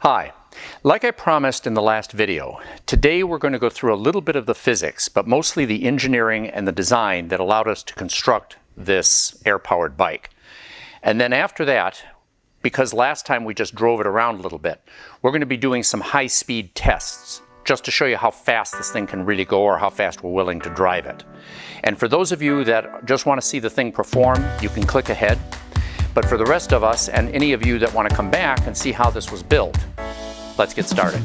Hi. Like I promised in the last video, today we're going to go through a little bit of the physics, but mostly the engineering and the design that allowed us to construct this air-powered bike. And then after that, because last time we just drove it around a little bit, we're going to be doing some high-speed tests just to show you how fast this thing can really go or how fast we're willing to drive it. And for those of you that just want to see the thing perform, you can click ahead. But for the rest of us and any of you that want to come back and see how this was built, let's get started.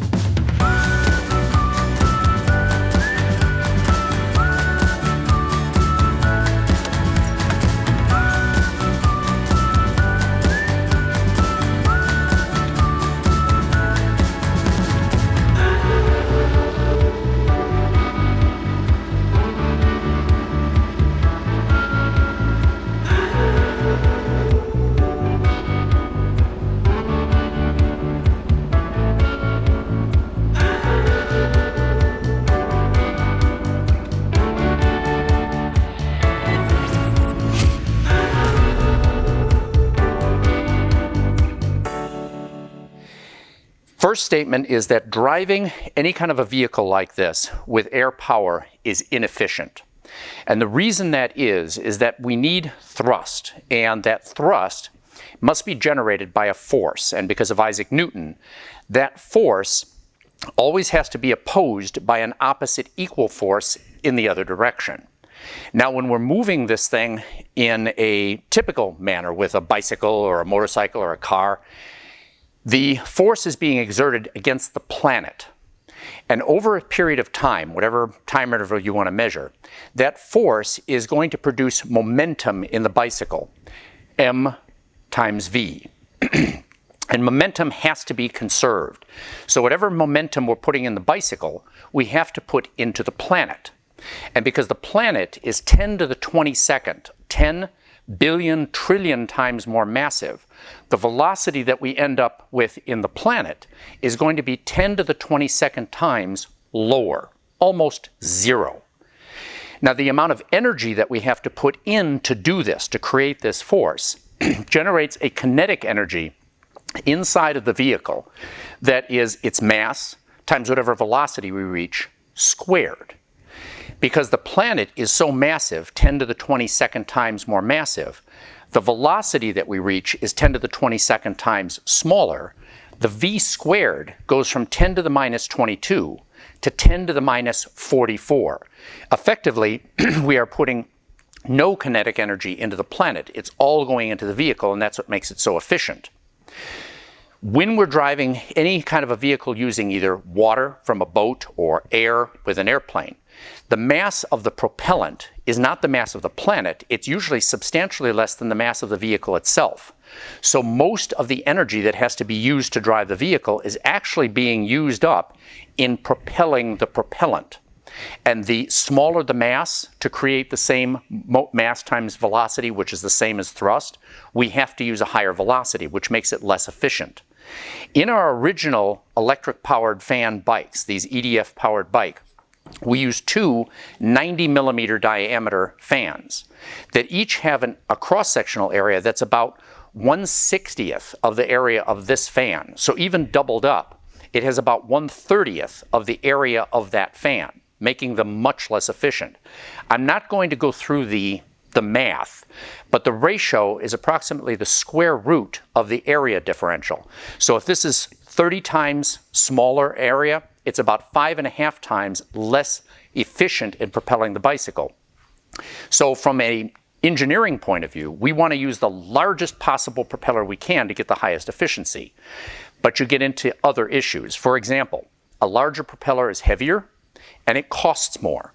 First statement is that driving any kind of a vehicle like this with air power is inefficient. And the reason that is that we need thrust, and that thrust must be generated by a force. And because of Isaac Newton, that force always has to be opposed by an opposite equal force in the other direction. Now, when we're moving this thing in a typical manner with a bicycle or a motorcycle or a car, the force is being exerted against the planet. And over a period of time, whatever time interval you want to measure, that force is going to produce momentum in the bicycle, m times v. And momentum has to be conserved. So whatever momentum we're putting in the bicycle, we have to put into the planet. And because the planet is 10 to the 22nd, 10 billion trillion times more massive, the velocity that we end up with in the planet is going to be 10 to the 22nd times lower, almost zero. Now, the amount of energy that we have to put in to do this, to create this force, generates a kinetic energy inside of the vehicle that is its mass times whatever velocity we reach squared. Because the planet is so massive, 10 to the 22nd times more massive, the velocity that we reach is 10 to the 22nd times smaller. The v squared goes from 10 to the minus 22 to 10 to the minus 44. Effectively, we are putting no kinetic energy into the planet. It's all going into the vehicle, and that's what makes it so efficient. When we're driving any kind of a vehicle using either water from a boat or air with an airplane, the mass of the propellant is not the mass of the planet. It's usually substantially less than the mass of the vehicle itself. So most of the energy that has to be used to drive the vehicle is actually being used up in propelling the propellant. And the smaller the mass to create the same mass times velocity, which is the same as thrust, we have to use a higher velocity, which makes it less efficient. In our original electric-powered fan bikes, these EDF-powered bike, we use two 90 millimeter diameter fans that each have a cross-sectional area that's about 1/60th of the area of this fan. So even doubled up, it has about 1/30th of the area of that fan, making them much less efficient. I'm not going to go through the math, but the ratio is approximately the square root of the area differential. So if this is 30 times smaller area, it's about 5.5 times less efficient in propelling the bicycle. So from an engineering point of view, we want to use the largest possible propeller we can to get the highest efficiency. But you get into other issues. For example, a larger propeller is heavier and it costs more.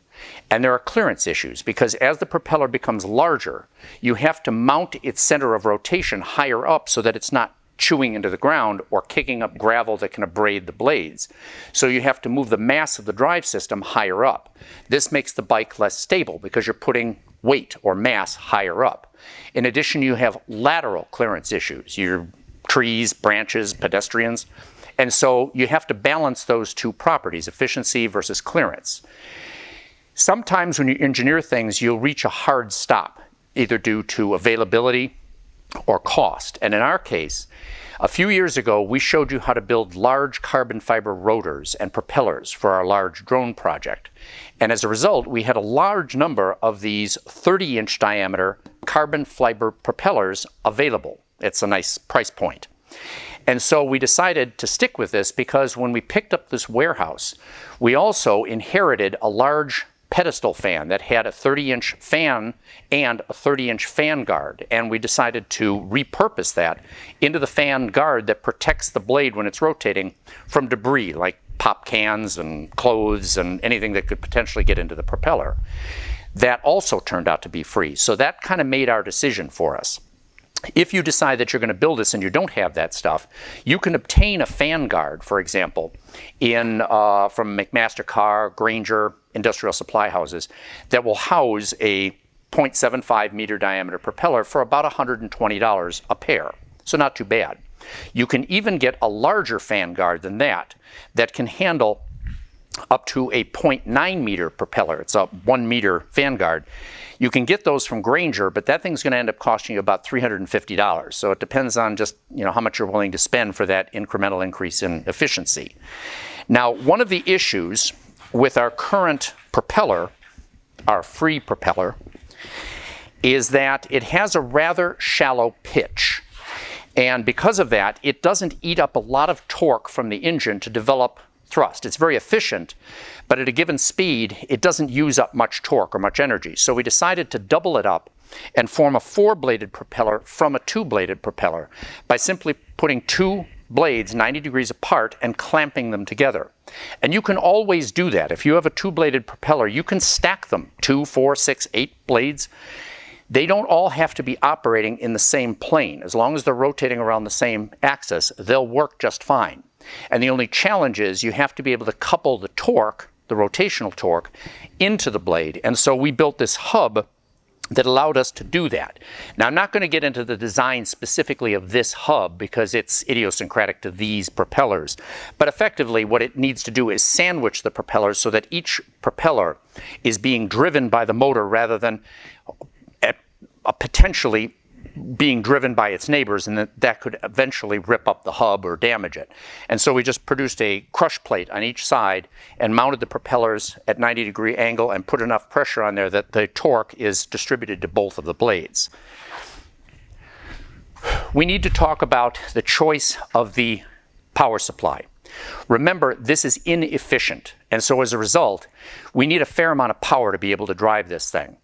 And there are clearance issues because as the propeller becomes larger, you have to mount its center of rotation higher up so that it's not chewing into the ground or kicking up gravel that can abrade the blades. So you have to move the mass of the drive system higher up. This makes the bike less stable because you're putting weight or mass higher up. In addition, you have lateral clearance issues. Your trees, branches, pedestrians. And so you have to balance those two properties, efficiency versus clearance. Sometimes when you engineer things, you'll reach a hard stop, either due to availability or cost. And in our case, A few years ago, we showed you how to build large carbon fiber rotors and propellers for our large drone project. And as a result, we had a large number of these 30-inch diameter carbon fiber propellers available. It's a nice price point. And so we decided to stick with this because when we picked up this warehouse, we also inherited a large pedestal fan that had a 30-inch fan and a 30-inch fan guard, and we decided to repurpose that into the fan guard that protects the blade when it's rotating from debris like pop cans and clothes and anything that could potentially get into the propeller. That also turned out to be free, so that kind of made our decision for us. If you decide that you're going to build this and you don't have that stuff, you can obtain a fan guard, for example, from McMaster-Carr, Grainger, industrial supply houses that will house a 0.75 meter diameter propeller for about $120 a pair. So not too bad. You can even get a larger fan guard than that can handle up to a 0.9 meter propeller. It's a 1 meter fan guard. You can get those from Grainger, but that thing's going to end up costing you about $350. So it depends on just how much you're willing to spend for that incremental increase in efficiency. Now, one of the issues with our current propeller, our free propeller, is that it has a rather shallow pitch. And because of that, it doesn't eat up a lot of torque from the engine to develop thrust. It's very efficient, but at a given speed, it doesn't use up much torque or much energy. So we decided to double it up and form a 4-bladed propeller from a 2-bladed propeller by simply putting 2 blades 90 degrees apart and clamping them together. And you can always do that. If you have a 2-bladed propeller, you can stack them 2, 4, 6, 8 blades. They don't all have to be operating in the same plane. As long as they're rotating around the same axis, they'll work just fine. And the only challenge is you have to be able to couple the torque, the rotational torque, into the blade. And so we built this hub that allowed us to do that. Now, I'm not going to get into the design specifically of this hub because it's idiosyncratic to these propellers. But effectively, what it needs to do is sandwich the propellers so that each propeller is being driven by the motor rather than potentially being driven by its neighbors, and that could eventually rip up the hub or damage it. And so we just produced a crush plate on each side and mounted the propellers at 90-degree angle and put enough pressure on there that the torque is distributed to both of the blades. We need to talk about the choice of the power supply. Remember, this is inefficient, and so as a result, we need a fair amount of power to be able to drive this thing.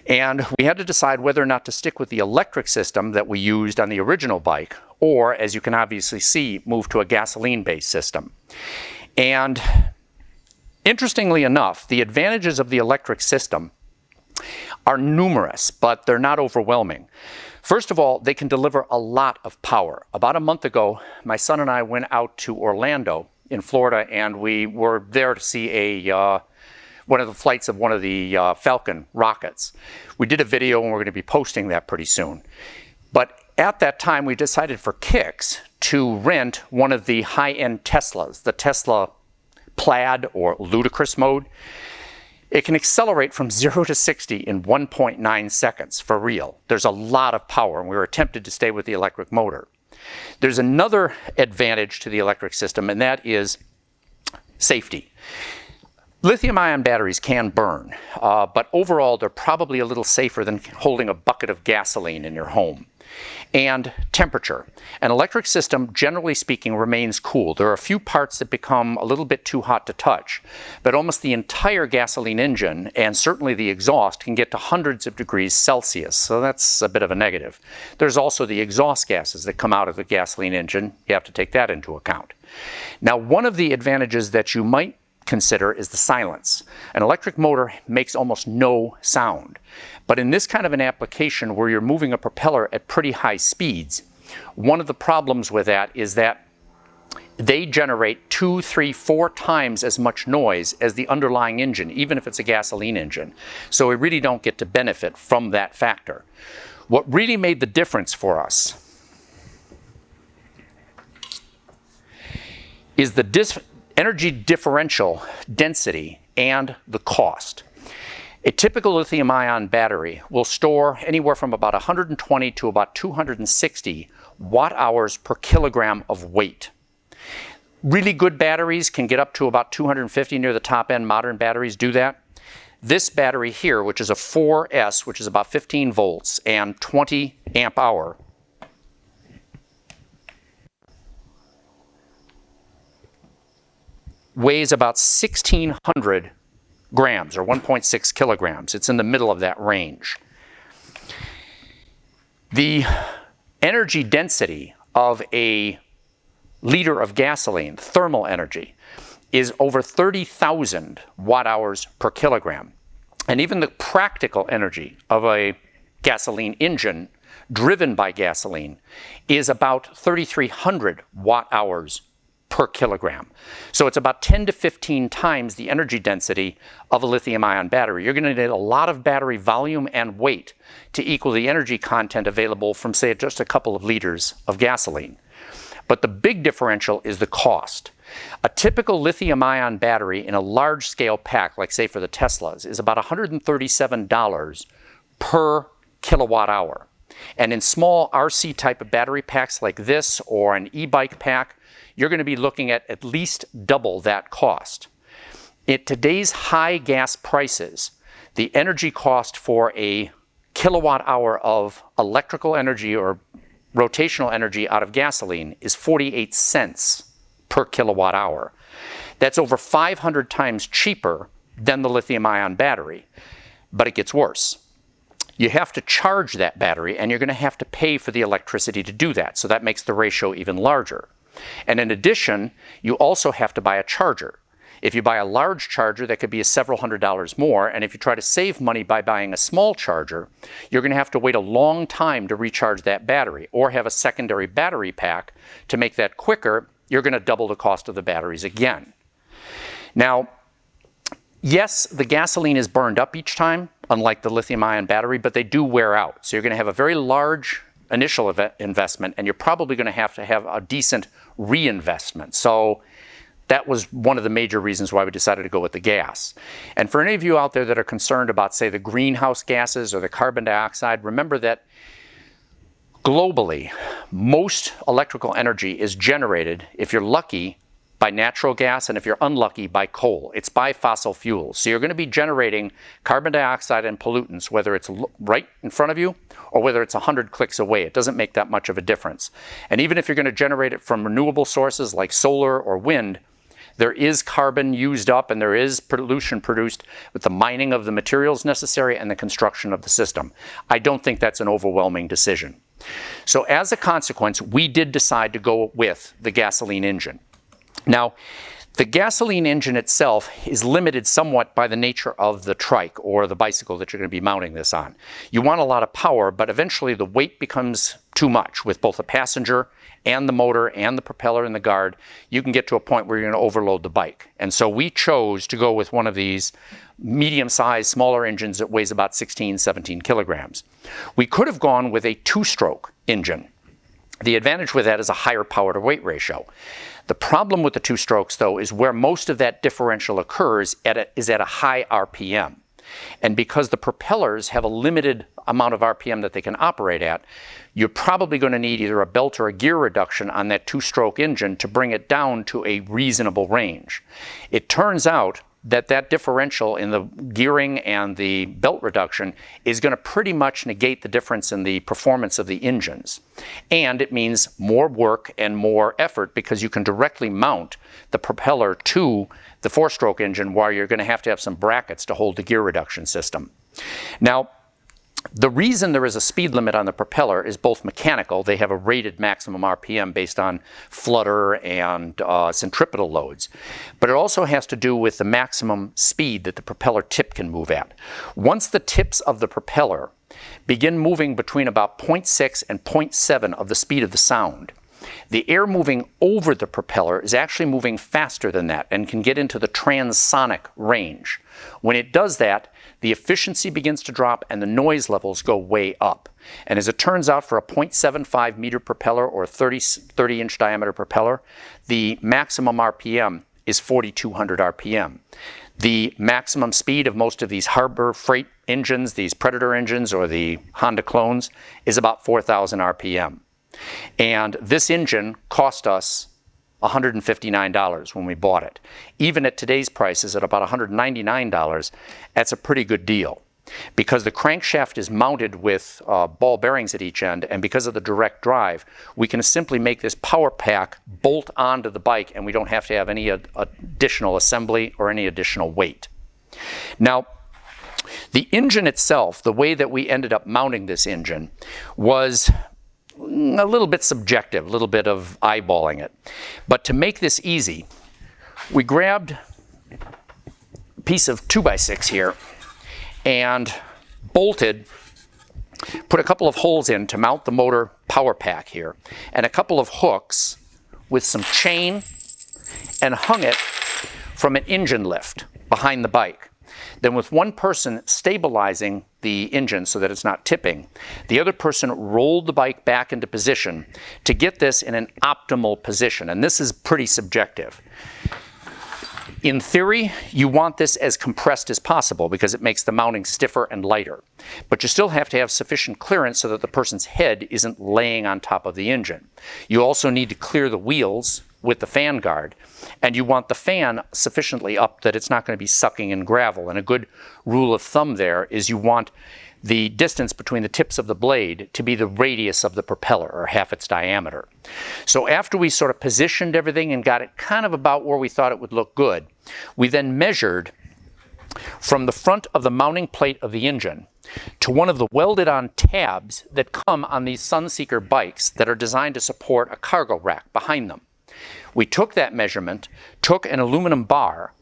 And we had to decide whether or not to stick with the electric system that we used on the original bike, or, as you can obviously see, move to a gasoline-based system. And interestingly enough, the advantages of the electric system are numerous, but they're not overwhelming. First of all, they can deliver a lot of power. About a month ago, my son and I went out to Orlando in Florida, and we were there to see one of the flights of one of the Falcon rockets. We did a video, and we're going to be posting that pretty soon. But at that time, we decided for kicks to rent one of the high-end Teslas, the Tesla Plaid or Ludicrous mode. It can accelerate from 0 to 60 in 1.9 seconds, for real. There's a lot of power, and we were tempted to stay with the electric motor. There's another advantage to the electric system, and that is safety. Lithium-ion batteries can burn, but overall they're probably a little safer than holding a bucket of gasoline in your home. And temperature. An electric system, generally speaking, remains cool. There are a few parts that become a little bit too hot to touch, but almost the entire gasoline engine, and certainly the exhaust, can get to hundreds of degrees Celsius, so that's a bit of a negative. There's also the exhaust gases that come out of the gasoline engine. You have to take that into account. Now, one of the advantages that you might consider is the silence. An electric motor makes almost no sound. But in this kind of an application where you're moving a propeller at pretty high speeds, one of the problems with that is that they generate 2, 3, 4 times as much noise as the underlying engine, even if it's a gasoline engine. So we really don't get to benefit from that factor. What really made the difference for us is the energy differential density and the cost. A typical lithium-ion battery will store anywhere from about 120 to about 260 watt-hours per kilogram of weight. Really good batteries can get up to about 250 near the top end. Modern batteries do that. This battery here, which is a 4S, which is about 15 volts and 20 amp hour, weighs about 1,600 grams or 1.6 kilograms. It's in the middle of that range. The energy density of a liter of gasoline, thermal energy, is over 30,000 watt-hours per kilogram. And even the practical energy of a gasoline engine driven by gasoline is about 3,300 watt-hours per kilogram. So it's about 10 to 15 times the energy density of a lithium-ion battery. You're going to need a lot of battery volume and weight to equal the energy content available from, say, just a couple of liters of gasoline. But the big differential is the cost. A typical lithium-ion battery in a large-scale pack, like say for the Teslas, is about $137 per kilowatt hour. And in small RC type of battery packs like this or an e-bike pack, you're going to be looking at least double that cost. At today's high gas prices, the energy cost for a kilowatt hour of electrical energy or rotational energy out of gasoline is 48 cents per kilowatt hour. That's over 500 times cheaper than the lithium-ion battery, but it gets worse. You have to charge that battery, and you're going to have to pay for the electricity to do that, so that makes the ratio even larger. And in addition, you also have to buy a charger. If you buy a large charger, that could be several $100s more, and if you try to save money by buying a small charger, you're going to have to wait a long time to recharge that battery, or have a secondary battery pack to make that quicker. You're going to double the cost of the batteries again. Now, yes, the gasoline is burned up each time, unlike the lithium-ion battery, but they do wear out. So you're going to have a very large initial investment, and you're probably going to have a decent reinvestment. So that was one of the major reasons why we decided to go with the gas. And for any of you out there that are concerned about, say, the greenhouse gases or the carbon dioxide, remember that globally, most electrical energy is generated, if you're lucky, by natural gas, and if you're unlucky, by coal. It's by fossil fuels. So you're going to be generating carbon dioxide and pollutants, whether it's right in front of you or whether it's 100 clicks away. It doesn't make that much of a difference. And even if you're going to generate it from renewable sources like solar or wind, there is carbon used up and there is pollution produced with the mining of the materials necessary and the construction of the system. I don't think that's an overwhelming decision. So as a consequence, we did decide to go with the gasoline engine. Now, the gasoline engine itself is limited somewhat by the nature of the trike or the bicycle that you're going to be mounting this on. You want a lot of power, but eventually the weight becomes too much with both the passenger and the motor and the propeller and the guard. You can get to a point where you're going to overload the bike. And so we chose to go with one of these medium-sized, smaller engines that weighs about 16, 17 kilograms. We could have gone with a two-stroke engine. The advantage with that is a higher power to weight ratio. The problem with the two strokes, though, is where most of that differential occurs is at a high RPM. And because the propellers have a limited amount of RPM that they can operate at, you're probably going to need either a belt or a gear reduction on that two-stroke engine to bring it down to a reasonable range. It turns out that differential in the gearing and the belt reduction is going to pretty much negate the difference in the performance of the engines. And it means more work and more effort because you can directly mount the propeller to the four-stroke engine while you're going to have some brackets to hold the gear reduction system. Now, the reason there is a speed limit on the propeller is both mechanical. They have a rated maximum RPM based on flutter and centripetal loads. But it also has to do with the maximum speed that the propeller tip can move at. Once the tips of the propeller begin moving between about 0.6 and 0.7 of the speed of the sound, the air moving over the propeller is actually moving faster than that and can get into the transonic range. When it does that, the efficiency begins to drop and the noise levels go way up. And as it turns out, for a 0.75 meter propeller or 30-inch diameter propeller, the maximum RPM is 4,200 RPM. The maximum speed of most of these Harbor Freight engines, these Predator engines or the Honda clones, is about 4,000 RPM. And this engine cost us $159 when we bought it. Even at today's prices at about $199, that's a pretty good deal. Because the crankshaft is mounted with ball bearings at each end, and because of the direct drive, we can simply make this power pack bolt onto the bike, and we don't have to have any additional assembly or any additional weight. Now, the engine itself, the way that we ended up mounting this engine, was a little bit subjective, a little bit of eyeballing it. But to make this easy, we grabbed a piece of 2x6 here and bolted, put a couple of holes in to mount the motor power pack here, and a couple of hooks with some chain, and hung it from an engine lift behind the bike. Then with one person stabilizing the engine so that it's not tipping, the other person rolled the bike back into position to get this in an optimal position. And this is pretty subjective. In theory, you want this as compressed as possible because it makes the mounting stiffer and lighter. But you still have to have sufficient clearance so that the person's head isn't laying on top of the engine. You also need to clear the wheels with the fan guard, and you want the fan sufficiently up that it's not going to be sucking in gravel. And a good rule of thumb there is you want the distance between the tips of the blade to be the radius of the propeller, or half its diameter. So after we sort of positioned everything and got it kind of about where we thought it would look good, we then measured from the front of the mounting plate of the engine to one of the welded-on tabs that come on these Sunseeker bikes that are designed to support a cargo rack behind them. We took that measurement, took an aluminum bar,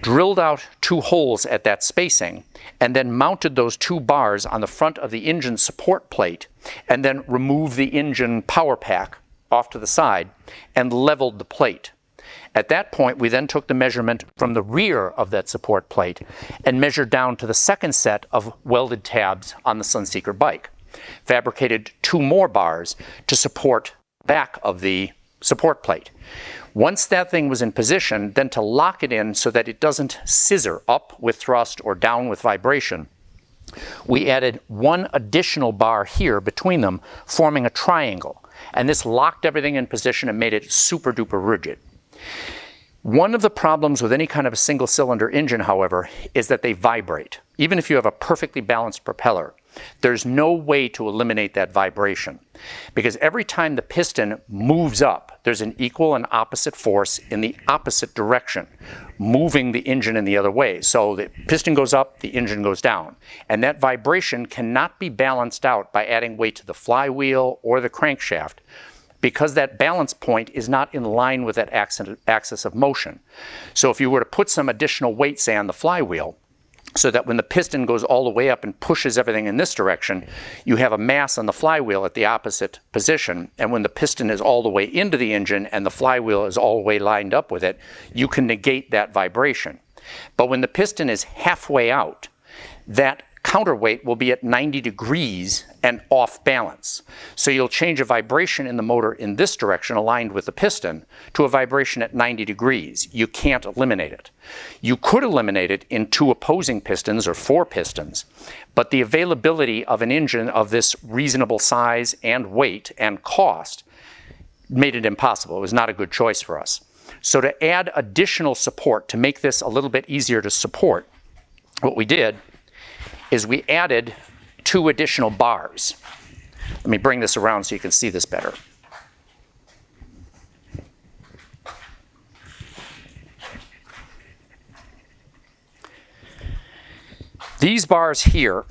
drilled out 2 holes at that spacing, and then mounted those 2 bars on the front of the engine support plate, and then removed the engine power pack off to the side and leveled the plate. At that point, we then took the measurement from the rear of that support plate and measured down to the second set of welded tabs on the Sunseeker bike. Fabricated 2 more bars to support the back of the support plate. Once that thing was in position, then to lock it in so that it doesn't scissor up with thrust or down with vibration, we added 1 additional bar here between them, forming a triangle. And this locked everything in position and made it super duper rigid. One of the problems with any kind of a single-cylinder engine, however, is that they vibrate. Even if you have a perfectly balanced propeller, there's no way to eliminate that vibration. Because every time the piston moves up, there's an equal and opposite force in the opposite direction, moving the engine in the other way. So the piston goes up, the engine goes down. And that vibration cannot be balanced out by adding weight to the flywheel or the crankshaft, because that balance point is not in line with that axis of motion. So if you were to put some additional weight, say, on the flywheel, so that when the piston goes all the way up and pushes everything in this direction, you have a mass on the flywheel at the opposite position, and when the piston is all the way into the engine and the flywheel is all the way lined up with it, you can negate that vibration. But when the piston is halfway out, that counterweight will be at 90 degrees and off balance. So you'll change a vibration in the motor in this direction, aligned with the piston, to a vibration at 90 degrees. You can't eliminate it. You could eliminate it in 2 opposing pistons or 4 pistons, but the availability of an engine of this reasonable size and weight and cost made it impossible. It was not a good choice for us. So to add additional support, to make this a little bit easier to support, what we did is we added 2 additional bars. Let me bring this around so you can see this better. These bars here,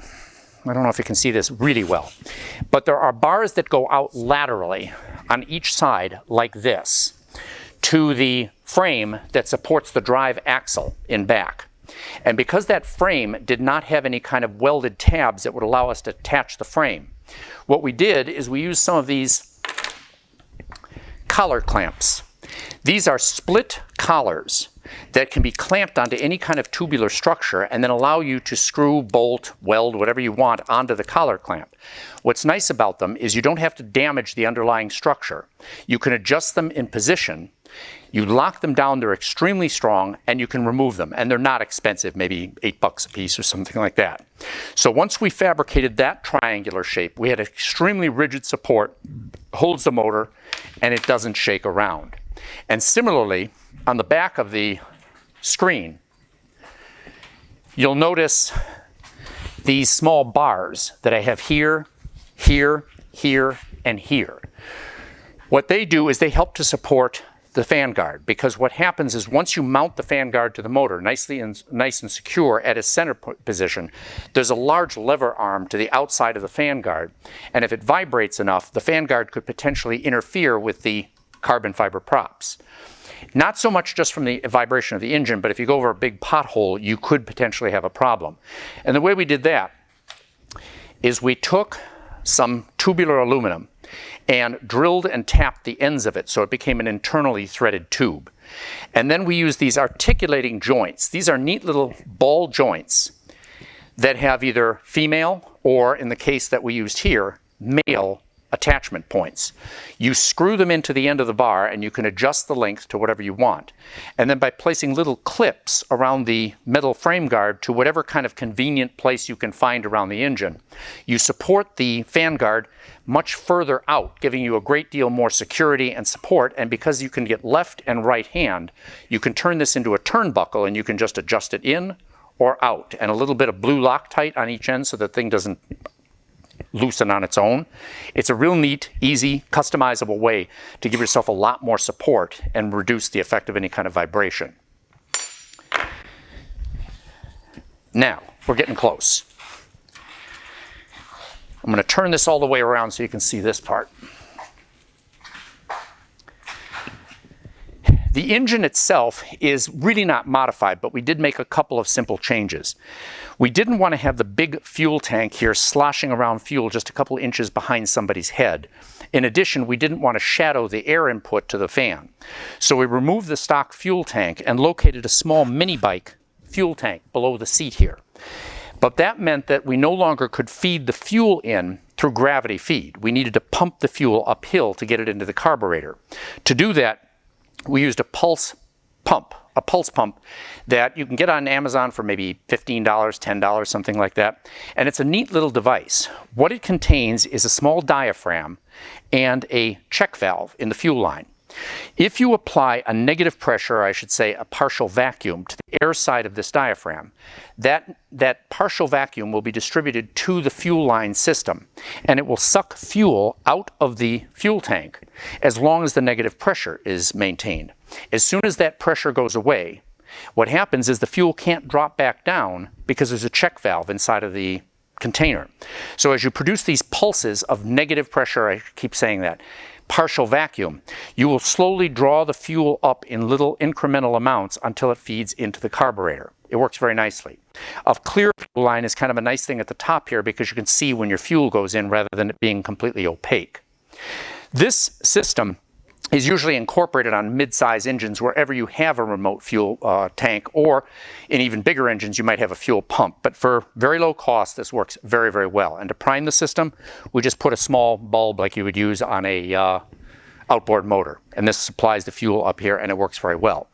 I don't know if you can see this really well, but there are bars that go out laterally on each side like this to the frame that supports the drive axle in back. And because that frame did not have any kind of welded tabs that would allow us to attach the frame, what we did is we used some of these collar clamps. These are split collars that can be clamped onto any kind of tubular structure and then allow you to screw, bolt, weld, whatever you want onto the collar clamp. What's nice about them is you don't have to damage the underlying structure. You can adjust them in position You lock them down, they're extremely strong, and you can remove them. And they're not expensive, maybe $8 a piece or something like that. So once we fabricated that triangular shape, we had extremely rigid support, holds the motor, and it doesn't shake around. And similarly, on the back of the screen, you'll notice these small bars that I have here, here, here, and here. What they do is they help to support the fan guard, because what happens is once you mount the fan guard to the motor nice and secure at its center position, there's a large lever arm to the outside of the fan guard, and if it vibrates enough, the fan guard could potentially interfere with the carbon fiber props. Not so much just from the vibration of the engine, but if you go over a big pothole, you could potentially have a problem. And the way we did that is we took some tubular aluminum and drilled and tapped the ends of it so it became an internally threaded tube. And then we used these articulating joints. These are neat little ball joints that have either female or, in the case that we used here, male attachment points. You screw them into the end of the bar and you can adjust the length to whatever you want. And then by placing little clips around the metal frame guard to whatever kind of convenient place you can find around the engine, you support the fan guard much further out, giving you a great deal more security and support. And because you can get left and right hand, you can turn this into a turnbuckle and you can just adjust it in or out. And a little bit of blue Loctite on each end so the thing doesn't loosen on its own. It's a real neat, easy, customizable way to give yourself a lot more support and reduce the effect of any kind of vibration. Now, we're getting close. I'm going to turn this all the way around so you can see this part. The engine itself is really not modified, but we did make a couple of simple changes. We didn't want to have the big fuel tank here sloshing around fuel just a couple inches behind somebody's head. In addition, we didn't want to shadow the air input to the fan. So we removed the stock fuel tank and located a small mini bike fuel tank below the seat here. But that meant that we no longer could feed the fuel in through gravity feed. We needed to pump the fuel uphill to get it into the carburetor. To do that, we used a pulse pump that you can get on Amazon for maybe $15, $10, something like that. And it's a neat little device. What it contains is a small diaphragm and a check valve in the fuel line. If you apply a negative pressure, or I should say a partial vacuum, to the air side of this diaphragm, that partial vacuum will be distributed to the fuel line system, and it will suck fuel out of the fuel tank as long as the negative pressure is maintained. As soon as that pressure goes away, what happens is the fuel can't drop back down because there's a check valve inside of the container. So as you produce these pulses of negative pressure, I keep saying that, partial vacuum, you will slowly draw the fuel up in little incremental amounts until it feeds into the carburetor. It works very nicely. A clear fuel line is kind of a nice thing at the top here because you can see when your fuel goes in rather than it being completely opaque. This system is usually incorporated on mid-size engines wherever you have a remote fuel tank, or in even bigger engines you might have a fuel pump. But for very low cost, this works very, very well. And to prime the system, we just put a small bulb like you would use on a outboard motor. And this supplies the fuel up here and it works very well.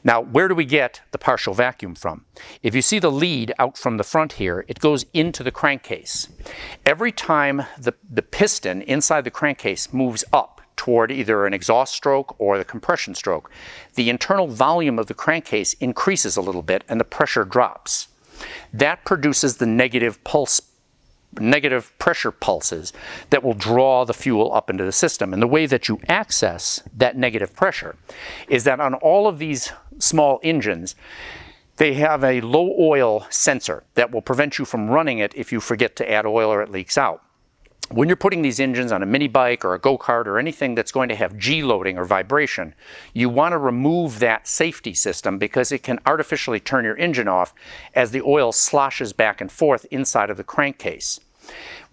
Now, where do we get the partial vacuum from? If you see the lead out from the front here, it goes into the crankcase. Every time the piston inside the crankcase moves up toward either an exhaust stroke or the compression stroke, the internal volume of the crankcase increases a little bit and the pressure drops. That produces the negative pressure pulses that will draw the fuel up into the system. And the way that you access that negative pressure is that on all of these small engines, they have a low oil sensor that will prevent you from running it if you forget to add oil or it leaks out. When you're putting these engines on a mini bike or a go-kart or anything that's going to have G-loading or vibration, you want to remove that safety system because it can artificially turn your engine off as the oil sloshes back and forth inside of the crankcase.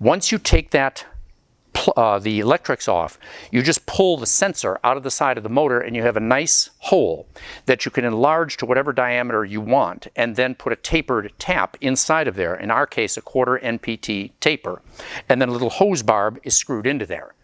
Once you take the electrics off, you just pull the sensor out of the side of the motor and you have a nice hole that you can enlarge to whatever diameter you want and then put a tapered tap inside of there, in our case a 1/4 NPT taper, and then a little hose barb is screwed into there.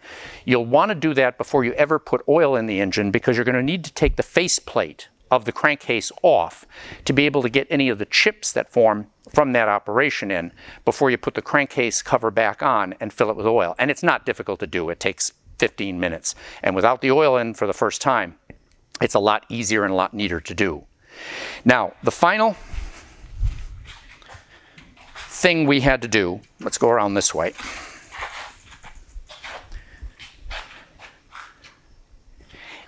You'll want to do that before you ever put oil in the engine, because you're going to need to take the faceplate of the crankcase off to be able to get any of the chips that form from that operation in before you put the crankcase cover back on and fill it with oil. And it's not difficult to do. It takes 15 minutes. And without the oil in for the first time, it's a lot easier and a lot neater to do. Now, the final thing we had to do, let's go around this way,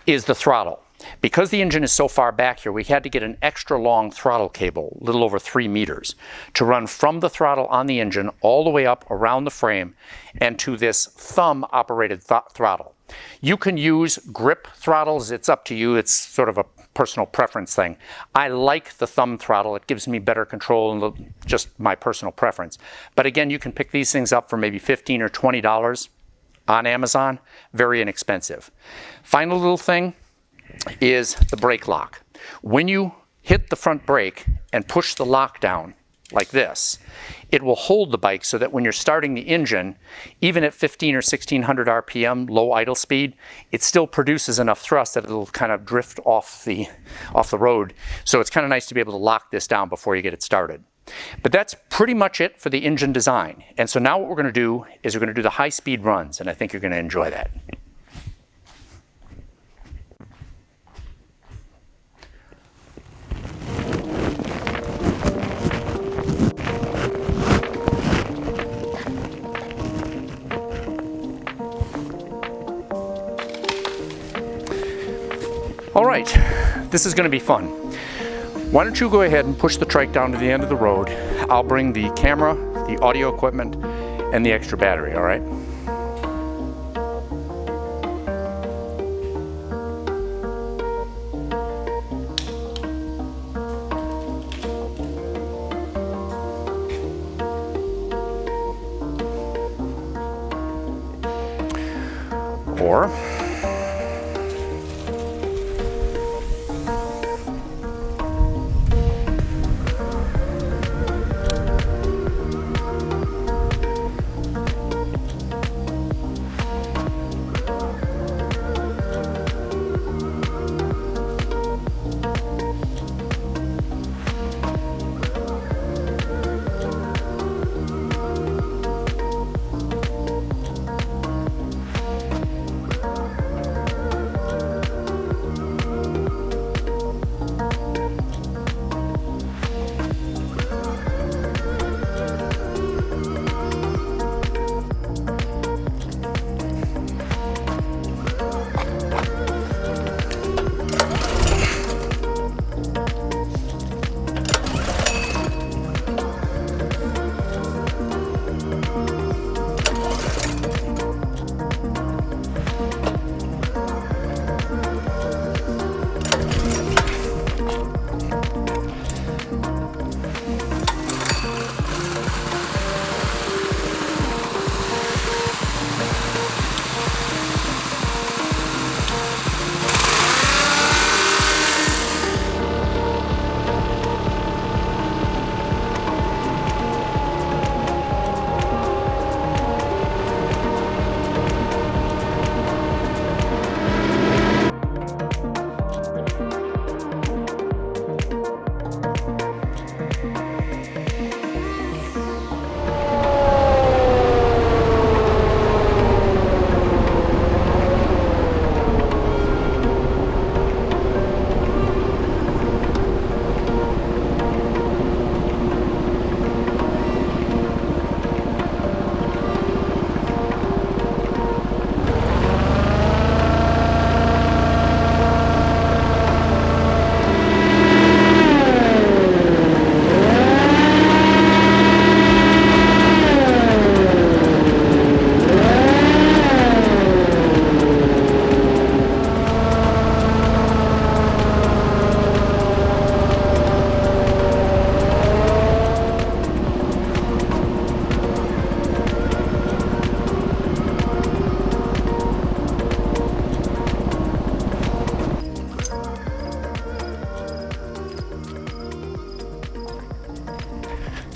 is the throttle. Because the engine is so far back here, we had to get an extra long throttle cable, a little over 3 meters, to run from the throttle on the engine all the way up around the frame and to this thumb-operated throttle. You can use grip throttles. It's up to you. It's sort of a personal preference thing. I like the thumb throttle. It gives me better control, and just my personal preference. But again, you can pick these things up for maybe $15 or $20 on Amazon. Very inexpensive. Final little thing is the brake lock. When you hit the front brake and push the lock down like this, it will hold the bike so that when you're starting the engine, even at 15 or 1600 RPM, low idle speed, it still produces enough thrust that it'll kind of drift off the road. So it's kind of nice to be able to lock this down before you get it started. But that's pretty much it for the engine design. And so now what we're going to do is we're going to do the high-speed runs, and I think you're going to enjoy that. All right, this is going to be fun. Why don't you go ahead and push the trike down to the end of the road. I'll bring the camera, the audio equipment, and the extra battery, all right? Or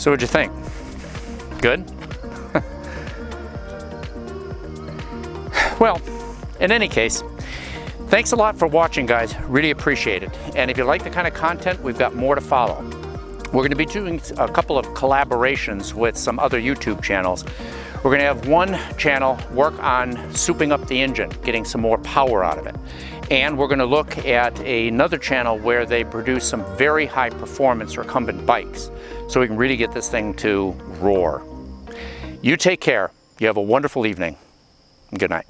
So what'd you think? Good? Well, in any case, thanks a lot for watching, guys. Really appreciate it. And if you like the kind of content, we've got more to follow. We're going to be doing a couple of collaborations with some other YouTube channels. We're going to have one channel work on souping up the engine, getting some more power out of it. And we're going to look at another channel where they produce some very high performance recumbent bikes, so we can really get this thing to roar. You take care. You have a wonderful evening. Good night.